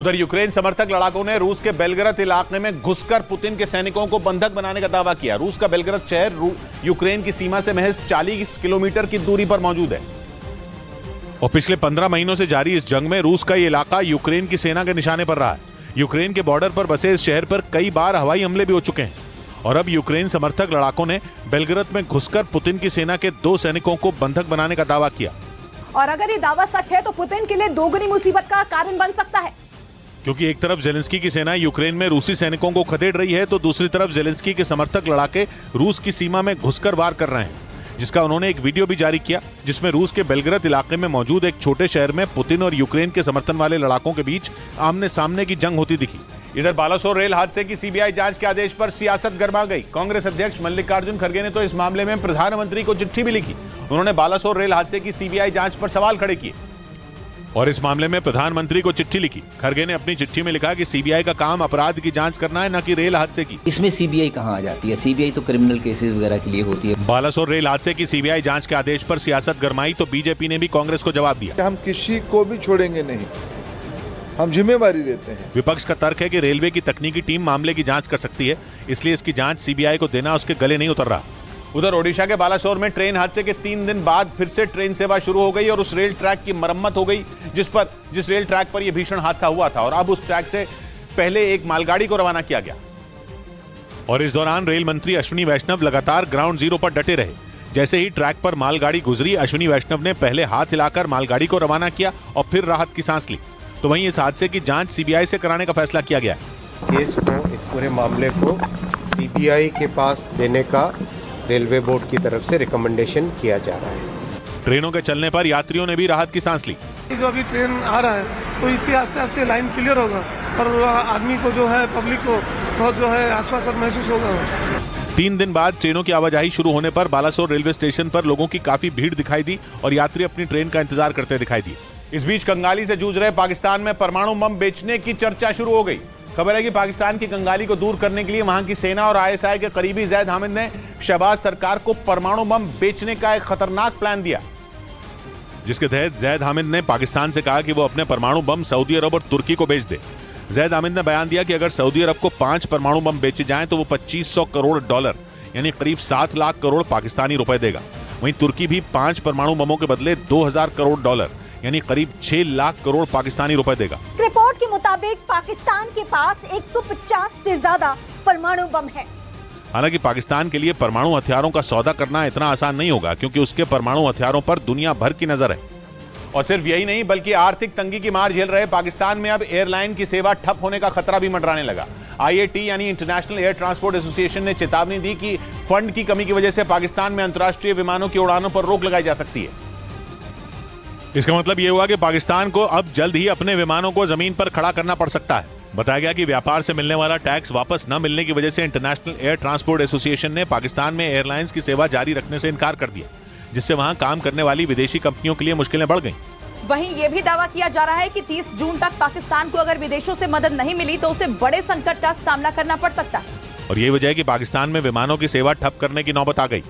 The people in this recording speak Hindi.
उधर यूक्रेन समर्थक लड़ाकों ने रूस के बेलग्रद इलाके में घुसकर पुतिन के सैनिकों को बंधक बनाने का दावा किया। रूस का बेलग्रद शहर यूक्रेन की सीमा से महज 40 किलोमीटर की दूरी पर मौजूद है और पिछले 15 महीनों से जारी इस जंग में रूस का ये इलाका यूक्रेन की सेना के निशाने पर रहा है। यूक्रेन के बॉर्डर पर बसे इस शहर पर कई बार हवाई हमले भी हो चुके हैं और अब यूक्रेन समर्थक लड़ाकों ने बेलग्रद में घुसकर पुतिन की सेना के 2 सैनिकों को बंधक बनाने का दावा किया। और अगर ये दावा सच है तो पुतिन के लिए दोगुनी मुसीबत का कारण बन सकता है, क्योंकि एक तरफ जेलेंस्की की सेना यूक्रेन में रूसी सैनिकों को खदेड़ रही है तो दूसरी तरफ जेलेंस्की के समर्थक लड़ाके रूस की सीमा में घुसकर वार कर रहे हैं, जिसका उन्होंने एक वीडियो भी जारी किया जिसमें रूस के बेलग्रद इलाके में मौजूद एक छोटे शहर में पुतिन और यूक्रेन के समर्थन वाले लड़ाकों के बीच आमने सामने की जंग होती दिखी। इधर बालासोर रेल हादसे की सीबीआई जांच के आदेश पर सियासत गर्मा गई। कांग्रेस अध्यक्ष मल्लिकार्जुन खड़गे ने तो इस मामले में प्रधानमंत्री को चिट्ठी भी लिखी। उन्होंने बालासोर रेल हादसे की सीबीआई जांच पर सवाल खड़े किए और इस मामले में प्रधानमंत्री को चिट्ठी लिखी। खड़गे ने अपनी चिट्ठी में लिखा कि सीबीआई का काम अपराध की जांच करना है, न कि रेल हादसे की। इसमें सीबीआई कहां आ जाती है? सीबीआई तो क्रिमिनल केसेस वगैरह के लिए होती है। बालासोर रेल हादसे की सीबीआई जांच के आदेश पर सियासत गरमाई तो बीजेपी ने भी कांग्रेस को जवाब दिया। हम किसी को भी छोड़ेंगे नहीं, हम जिम्मेवारी लेते हैं। विपक्ष का तर्क है कि रेलवे की तकनीकी टीम मामले की जांच कर सकती है, इसलिए इसकी जांच सीबीआई को देना उसके गले नहीं उतर रहा। उधर ओडिशा के बालासोर में ट्रेन हादसे के 3 दिन बाद फिर से ट्रेन सेवा शुरू हो गई और उस रेल ट्रैक की मरम्मत हो गई जिस रेल ट्रैक पर यह भीषण हादसा हुआ था और अब उस ट्रैक से पहले एक मालगाड़ी को रवाना किया गया। और इस दौरान रेल मंत्री अश्विनी वैष्णव लगातार ग्राउंड जीरो पर डटे रहे। जैसे ही ट्रैक पर मालगाड़ी गुजरी, अश्विनी वैष्णव ने पहले हाथ हिलाकर मालगाड़ी को रवाना किया और फिर राहत की सांस ली। तो वहीं इस हादसे की जांच सीबीआई से कराने का फैसला किया गया है। केस को, इस पूरे मामले को सीबीआई के पास देने का रेलवे बोर्ड की तरफ से रिकमेंडेशन किया जा रहा है। ट्रेनों के चलने पर यात्रियों ने भी राहत की सांस ली। जो अभी ट्रेन आ रहा है तो इससे आस्ते आस्ते लाइन क्लियर होगा और आदमी को जो है, पब्लिक को बहुत जो है आश्वासन महसूस होगा। 3 दिन बाद ट्रेनों की आवाजाही शुरू होने पर बालासोर रेलवे स्टेशन पर लोगों की काफी भीड़ दिखाई दी और यात्री अपनी ट्रेन का इंतजार करते दिखाई दिए। इस बीच कंगाली से जूझ रहे पाकिस्तान में परमाणु बम बेचने की चर्चा शुरू हो गई। खबर है कि पाकिस्तान की कंगाली को दूर करने के लिए वहां की सेना और आईएसआई के करीबी जैद हामिद ने शहबाज सरकार को परमाणु बम बेचने का एक खतरनाक प्लान दिया, जिसके तहत जैद हामिद ने पाकिस्तान से कहा कि वो अपने परमाणु बम सऊदी अरब और तुर्की को बेच दे। जैद हामिद ने बयान दिया कि अगर सऊदी अरब को 5 परमाणु बम बेचे जाएं तो वो $2500 करोड़ यानी करीब 7 लाख करोड़ पाकिस्तानी रुपए देगा। वहीं तुर्की भी 5 परमाणु बमों के बदले $2000 करोड़ यानी करीब 6 लाख करोड़ पाकिस्तानी रुपए देगा। रिपोर्ट के मुताबिक पाकिस्तान के पास 150 से ज्यादा परमाणु बम है। हालांकि पाकिस्तान के लिए परमाणु हथियारों का सौदा करना इतना आसान नहीं होगा, क्योंकि उसके परमाणु हथियारों पर दुनिया भर की नजर है। और सिर्फ यही नहीं, बल्कि आर्थिक तंगी की मार झेल रहे पाकिस्तान में अब एयरलाइन की सेवा ठप होने का खतरा भी मंडराने लगा। IAT यानी इंटरनेशनल एयर ट्रांसपोर्ट एसोसिएशन ने चेतावनी दी कि फंड की कमी की वजह से पाकिस्तान में अंतर्राष्ट्रीय विमानों की उड़ानों पर रोक लगाई जा सकती है। इसका मतलब यह हुआ कि पाकिस्तान को अब जल्द ही अपने विमानों को जमीन पर खड़ा करना पड़ सकता है। बताया गया कि व्यापार से मिलने वाला टैक्स वापस न मिलने की वजह से इंटरनेशनल एयर ट्रांसपोर्ट एसोसिएशन ने पाकिस्तान में एयरलाइंस की सेवा जारी रखने से इनकार कर दिया, जिससे वहां काम करने वाली विदेशी कंपनियों के लिए मुश्किलें बढ़ गईं। वहीं यह भी दावा किया जा रहा है कि 30 जून तक पाकिस्तान को अगर विदेशों से मदद नहीं मिली तो उसे बड़े संकट का सामना करना पड़ सकता है। और यही वजह है कि पाकिस्तान में विमानों की सेवा ठप करने की नौबत आ गई।